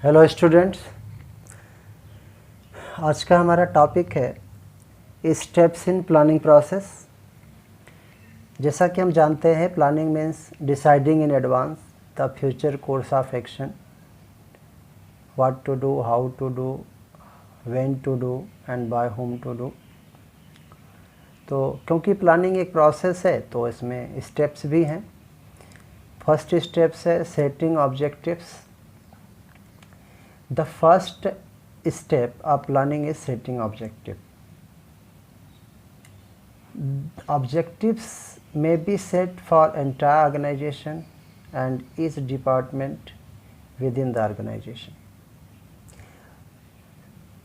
Hello students, आज का हमारा टॉपिक है स्टेप्स इन प्लानिंग प्रोसेस। जैसा कि हम जानते हैं, planning means deciding in advance the future course of action, what to do, how to do, when to do and by whom to do. तो क्योंकि प्लानिंग एक प्रोसेस है तो इसमें स्टेप्स भी हैं। फर्स्ट स्टेप्स है setting objectives. The first step of planning is setting objective. Objectives may be set for entire organization and each department within the organization.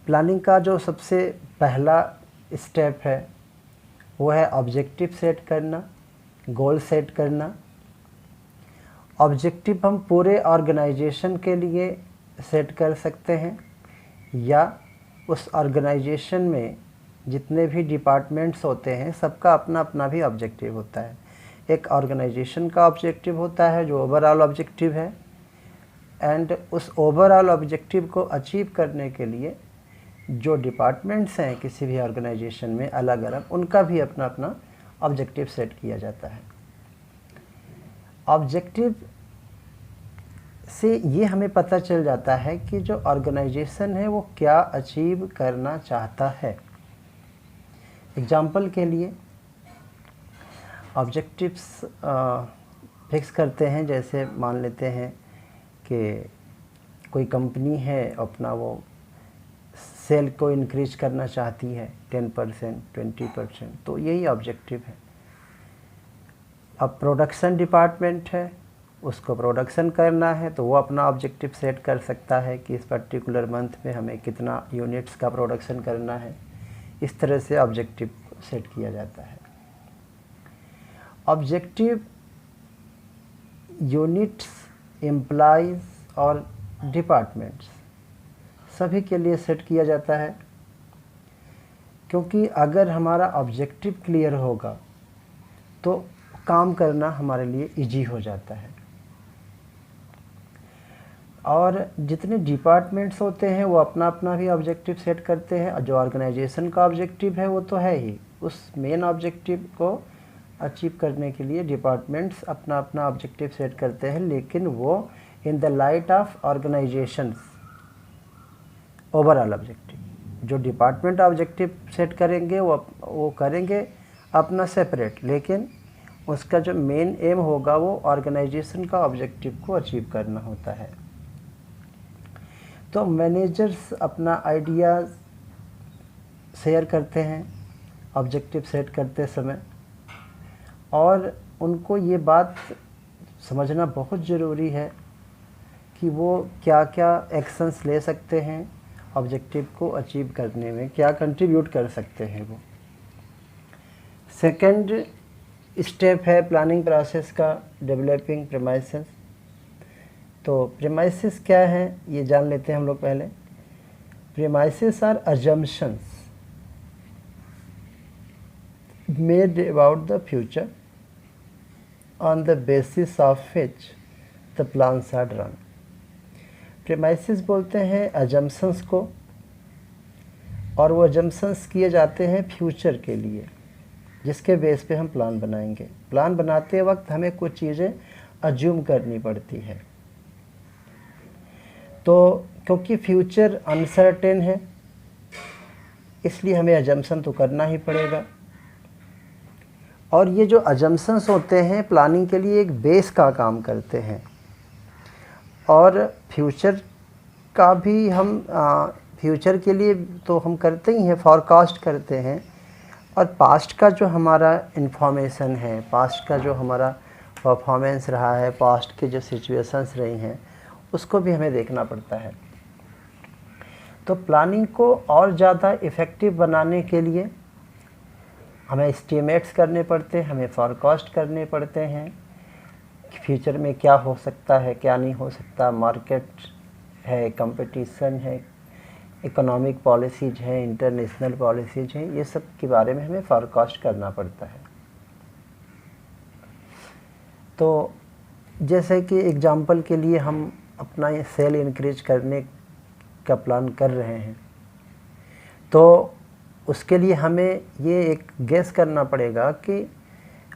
Planning का जो सबसे पहला स्टेप है वो है ऑब्जेक्टिव सेट करना, गोल सेट करना। ऑब्जेक्टिव हम पूरे ऑर्गेनाइजेशन के लिए सेट कर सकते हैं या उस ऑर्गेनाइजेशन में जितने भी डिपार्टमेंट्स होते हैं सबका अपना अपना भी ऑब्जेक्टिव होता है। एक ऑर्गेनाइजेशन का ऑब्जेक्टिव होता है जो ओवरऑल ऑब्जेक्टिव है, एंड उस ओवरऑल ऑब्जेक्टिव को अचीव करने के लिए जो डिपार्टमेंट्स हैं किसी भी ऑर्गेनाइजेशन में अलग अलग, उनका भी अपना अपना ऑब्जेक्टिव सेट किया जाता है। ऑब्जेक्टिव से ये हमें पता चल जाता है कि जो ऑर्गेनाइजेशन है वो क्या अचीव करना चाहता है। एग्जाम्पल के लिए ऑब्जेक्टिव्स फिक्स करते हैं। जैसे मान लेते हैं कि कोई कंपनी है, अपना वो सेल को इंक्रीज करना चाहती है 10%, 20%, तो यही ऑब्जेक्टिव है। अब प्रोडक्शन डिपार्टमेंट है, उसको प्रोडक्शन करना है तो वो अपना ऑब्जेक्टिव सेट कर सकता है कि इस पर्टिकुलर मंथ में हमें कितना यूनिट्स का प्रोडक्शन करना है। इस तरह से ऑब्जेक्टिव सेट किया जाता है। ऑब्जेक्टिव यूनिट्स, एम्प्लॉइज और डिपार्टमेंट्स सभी के लिए सेट किया जाता है, क्योंकि अगर हमारा ऑब्जेक्टिव क्लियर होगा तो काम करना हमारे लिए इजी हो जाता है। और जितने डिपार्टमेंट्स होते हैं वो अपना अपना भी ऑब्जेक्टिव सेट करते हैं, और जो ऑर्गेनाइजेशन का ऑब्जेक्टिव है वो तो है ही, उस मेन ऑब्जेक्टिव को अचीव करने के लिए डिपार्टमेंट्स अपना अपना ऑब्जेक्टिव सेट करते हैं, लेकिन वो in the light of organisations overall objective. जो डिपार्टमेंट ऑब्जेक्टिव सेट करेंगे वो करेंगे अपना सेपरेट, लेकिन उसका जो मेन एम होगा वो ऑर्गेनाइजेशन का ऑब्जेक्टिव को अचीव करना होता है। तो मैनेजर्स अपना आइडिया शेयर करते हैं ऑब्जेक्टिव सेट करते समय, और उनको ये बात समझना बहुत ज़रूरी है कि वो क्या क्या एक्शंस ले सकते हैं ऑब्जेक्टिव को अचीव करने में, क्या कंट्रीब्यूट कर सकते हैं वो। सेकंड स्टेप है प्लानिंग प्रोसेस का डेवलपिंग प्रीमाइसेस। तो प्रीमाइसेस क्या है ये जान लेते हैं हम लोग पहले। Premises are assumptions made about the future on the basis of which the plans are drawn. Premises बोलते हैं अजम्पशंस को, और वो अजम्पशंस किए जाते हैं फ्यूचर के लिए, जिसके बेस पे हम प्लान बनाएंगे। प्लान बनाते वक्त हमें कुछ चीज़ें अज्यूम करनी पड़ती है। तो क्योंकि फ्यूचर अनसर्टेन है इसलिए हमें अजम्पशन तो करना ही पड़ेगा। और ये जो अजम्पशंस होते हैं प्लानिंग के लिए एक बेस का काम करते हैं, और फ्यूचर का भी हम फ्यूचर के लिए तो हम करते ही हैं, फॉरकास्ट करते हैं। और पास्ट का जो हमारा इन्फॉर्मेशन है, पास्ट का जो हमारा परफॉर्मेंस रहा है, पास्ट की जो सिचुएशंस रही हैं, उसको भी हमें देखना पड़ता है। तो प्लानिंग को और ज़्यादा इफ़ेक्टिव बनाने के लिए हमें एस्टीमेट्स करने पड़ते हैं, हमें फॉरकास्ट करने पड़ते हैं कि फ्यूचर में क्या हो सकता है, क्या नहीं हो सकता। मार्केट है, कंपटीशन है, इकोनॉमिक पॉलिसीज हैं, इंटरनेशनल पॉलिसीज हैं, ये सब के बारे में हमें फॉरकास्ट करना पड़ता है। तो जैसे कि एग्जांपल के लिए हम अपना ये सेल इंक्रीज करने का प्लान कर रहे हैं, तो उसके लिए हमें ये एक गेस करना पड़ेगा कि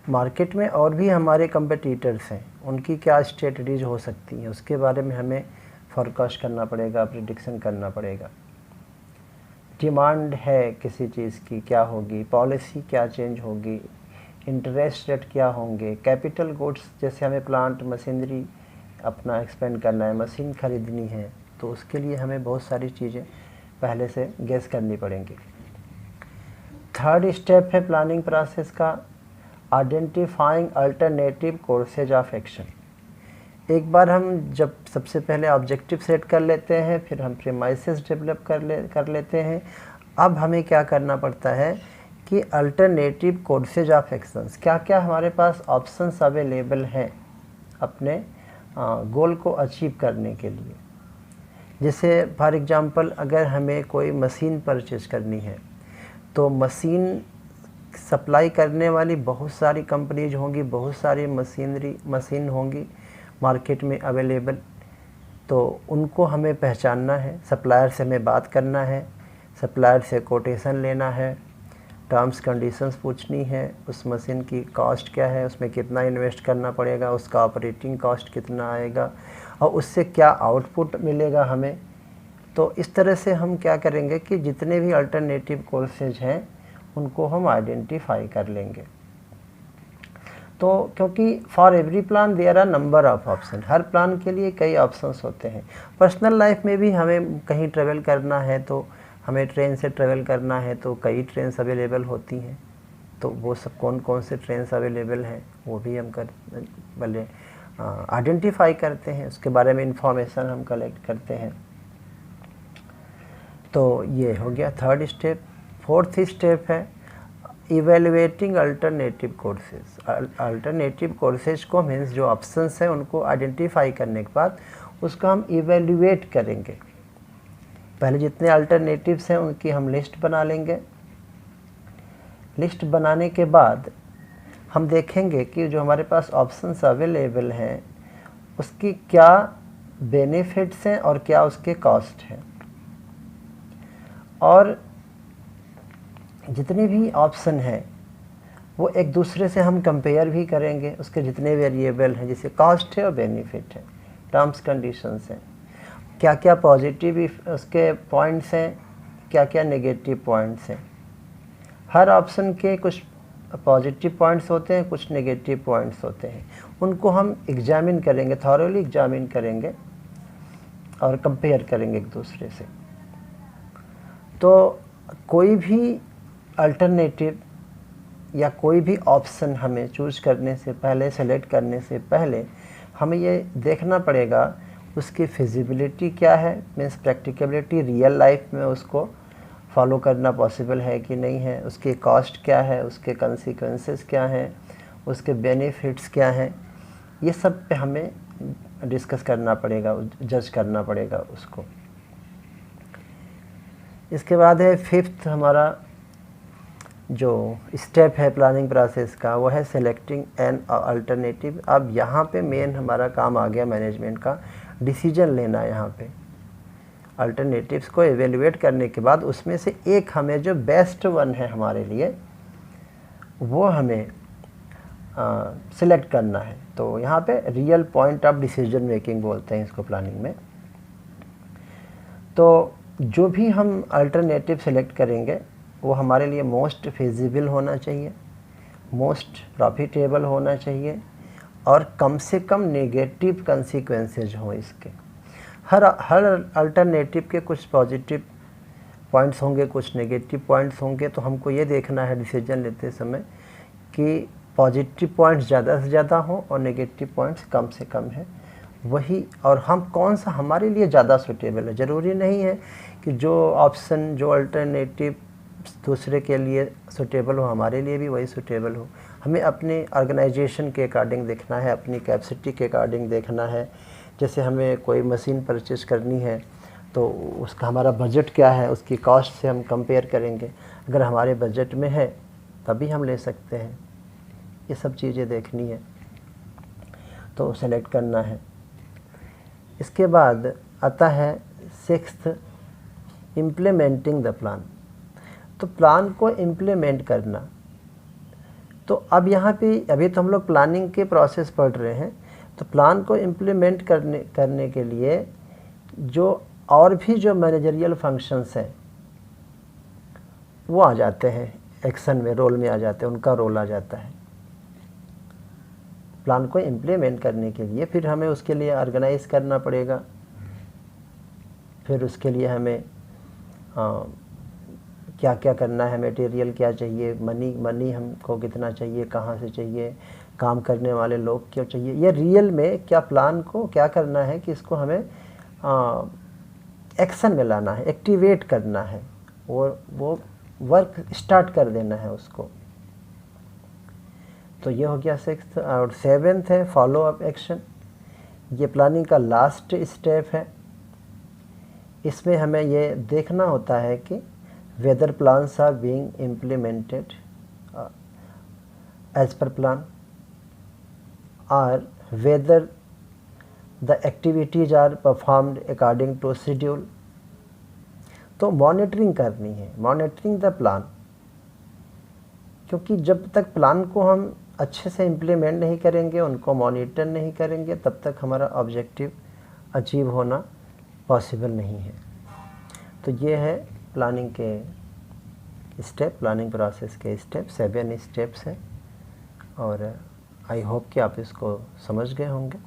मार्केट में और भी हमारे कंपटीटर्स हैं, उनकी क्या स्ट्रेटजीज हो सकती हैं, उसके बारे में हमें फोरकास्ट करना पड़ेगा, प्रिडिक्शन करना पड़ेगा। डिमांड है किसी चीज़ की क्या होगी, पॉलिसी क्या चेंज होगी, इंटरेस्ट रेट क्या होंगे, कैपिटल गुड्स जैसे हमें प्लांट मशीनरी अपना एक्सपेंड करना है, मशीन ख़रीदनी है, तो उसके लिए हमें बहुत सारी चीज़ें पहले से गेस करनी पड़ेंगी। थर्ड स्टेप है प्लानिंग प्रोसेस का, identifying alternative courses of action. एक बार हम जब सबसे पहले ऑब्जेक्टिव सेट कर लेते हैं, फिर हम प्रीमाइसेस डेवलप कर लेते हैं, अब हमें क्या करना पड़ता है कि अल्टरनेटिव कोर्सेज ऑफ एक्शंस, क्या क्या हमारे पास ऑप्शंस अवेलेबल हैं अपने गोल को अचीव करने के लिए। जैसे फॉर एग्जांपल अगर हमें कोई मशीन परचेज करनी है, तो मशीन सप्लाई करने वाली बहुत सारी कंपनीज होंगी, बहुत सारी मशीन होंगी मार्केट में अवेलेबल, तो उनको हमें पहचानना है, सप्लायर से हमें बात करना है, सप्लायर से कोटेशन लेना है, टर्म्स कंडीशंस पूछनी है, उस मशीन की कॉस्ट क्या है, उसमें कितना इन्वेस्ट करना पड़ेगा, उसका ऑपरेटिंग कॉस्ट कितना आएगा और उससे क्या आउटपुट मिलेगा हमें। तो इस तरह से हम क्या करेंगे कि जितने भी अल्टरनेटिव कोर्सेज हैं उनको हम आइडेंटिफाई कर लेंगे। तो क्योंकि for every plan there are number of option, हर प्लान के लिए कई ऑप्शंस होते हैं। पर्सनल लाइफ में भी हमें कहीं ट्रेवल करना है, तो हमें ट्रेन से ट्रेवल करना है तो कई ट्रेन्स अवेलेबल होती हैं, तो वो सब कौन कौन से ट्रेन्स अवेलेबल हैं वो भी हम भले आइडेंटिफाई करते हैं, उसके बारे में इंफॉर्मेशन हम कलेक्ट करते हैं। तो ये हो गया थर्ड स्टेप। फोर्थ स्टेप है evaluating alternative courses. Alternative courses को मीन्स जो ऑप्शंस हैं उनको आइडेंटिफाई करने के बाद उसका हम इवेलुएट करेंगे। पहले जितने अल्टरनेटिव्स हैं उनकी हम लिस्ट बना लेंगे। लिस्ट बनाने के बाद हम देखेंगे कि जो हमारे पास ऑप्शंस अवेलेबल हैं उसकी क्या बेनिफिट्स हैं और क्या उसके कॉस्ट हैं, और जितने भी ऑप्शन हैं वो एक दूसरे से हम कंपेयर भी करेंगे। उसके जितने वेरिएबल हैं, जैसे कॉस्ट है और बेनिफिट है, टर्म्स कंडीशंस हैं, क्या क्या पॉजिटिव उसके पॉइंट्स हैं, क्या क्या नेगेटिव पॉइंट्स हैं। हर ऑप्शन के कुछ पॉजिटिव पॉइंट्स होते हैं, कुछ नेगेटिव पॉइंट्स होते हैं, उनको हम एग्जामिन करेंगे, थॉरोली एग्जामिन करेंगे और कंपेयर करेंगे एक दूसरे से। तो कोई भी अल्टरनेटिव या कोई भी ऑप्शन हमें चूज़ करने से पहले, सेलेक्ट करने से पहले हमें ये देखना पड़ेगा उसकी फिजिबिलिटी क्या है, मीन्स प्रैक्टिकेबिलिटी, रियल लाइफ में उसको फॉलो करना पॉसिबल है कि नहीं है, उसकी कॉस्ट क्या है, उसके कंसिक्वेंसेस क्या हैं, उसके बेनिफिट्स क्या हैं, ये सब पे हमें डिस्कस करना पड़ेगा, जज करना पड़ेगा उसको। इसके बाद है फिफ्थ हमारा जो स्टेप है प्लानिंग प्रोसेस का, वो है सेलेक्टिंग एन अल्टरनेटिव। अब यहाँ पे मेन हमारा काम आ गया मैनेजमेंट का, डिसीजन लेना। यहाँ पे अल्टरनेटिव्स को एवेल्युएट करने के बाद उसमें से एक हमें जो बेस्ट वन है हमारे लिए वो हमें सिलेक्ट करना है। तो यहाँ पे real point of decision making बोलते हैं इसको प्लानिंग में। तो जो भी हम अल्टरनेटिव सेलेक्ट करेंगे वो हमारे लिए मोस्ट फिजिबल होना चाहिए, मोस्ट प्रॉफिटेबल होना चाहिए और कम से कम नेगेटिव कंसिक्वेंसेज हों इसके। हर अल्टरनेटिव के कुछ पॉजिटिव पॉइंट्स होंगे, कुछ नेगेटिव पॉइंट्स होंगे। तो हमको ये देखना है डिसीजन लेते समय कि पॉजिटिव पॉइंट्स ज़्यादा से ज़्यादा हों और नेगेटिव पॉइंट्स कम से कम है वही, और हम कौन सा हमारे लिए ज़्यादा सूटेबल है। ज़रूरी नहीं है कि जो ऑप्शन, जो अल्टरनेटिव दूसरे के लिए सूटेबल हो हमारे लिए भी वही सूटेबल हो। हमें अपने ऑर्गेनाइजेशन के अकॉर्डिंग देखना है, अपनी कैपेसिटी के अकॉर्डिंग देखना है। जैसे हमें कोई मशीन परचेज करनी है तो उसका हमारा बजट क्या है, उसकी कॉस्ट से हम कंपेयर करेंगे। अगर हमारे बजट में है तभी हम ले सकते हैं। ये सब चीज़ें देखनी है तो सेलेक्ट करना है। इसके बाद आता है 6th, इम्प्लीमेंटिंग द प्लान। तो प्लान को इम्प्लीमेंट करना। तो अब यहाँ पे अभी तो हम लोग प्लानिंग के प्रोसेस पढ़ रहे हैं, तो प्लान को इम्प्लीमेंट करने के लिए जो और भी जो मैनेजरियल फंक्शंस हैं वो आ जाते हैं एक्शन में, रोल में आ जाते हैं, उनका रोल आ जाता है। प्लान को इम्प्लीमेंट करने के लिए फिर हमें उसके लिए ऑर्गेनाइज करना पड़ेगा, फिर उसके लिए हमें क्या क्या करना है, मटेरियल क्या चाहिए, मनी हमको कितना चाहिए, कहाँ से चाहिए, काम करने वाले लोग क्यों चाहिए, ये रियल में क्या प्लान को क्या करना है कि इसको हमें एक्शन में लाना है, एक्टिवेट करना है, और वो वर्क स्टार्ट कर देना है उसको। तो ये हो गया 6th। और 7th है फॉलो अप एक्शन। ये प्लानिंग का लास्ट स्टेप है। इसमें हमें ये देखना होता है कि whether plans are being implemented as per plan, और whether the activities are performed according to schedule. तो मॉनिटरिंग करनी है, मॉनिटरिंग द प्लान, क्योंकि जब तक प्लान को हम अच्छे से इम्प्लीमेंट नहीं करेंगे, उनको मॉनिटर नहीं करेंगे, तब तक हमारा ऑब्जेक्टिव अचीव होना पॉसिबल नहीं है। तो ये है प्लानिंग के स्टेप, प्लानिंग प्रोसेस के स्टेप, 7 स्टेप्स हैं, और आई होप कि आप इसको समझ गए होंगे।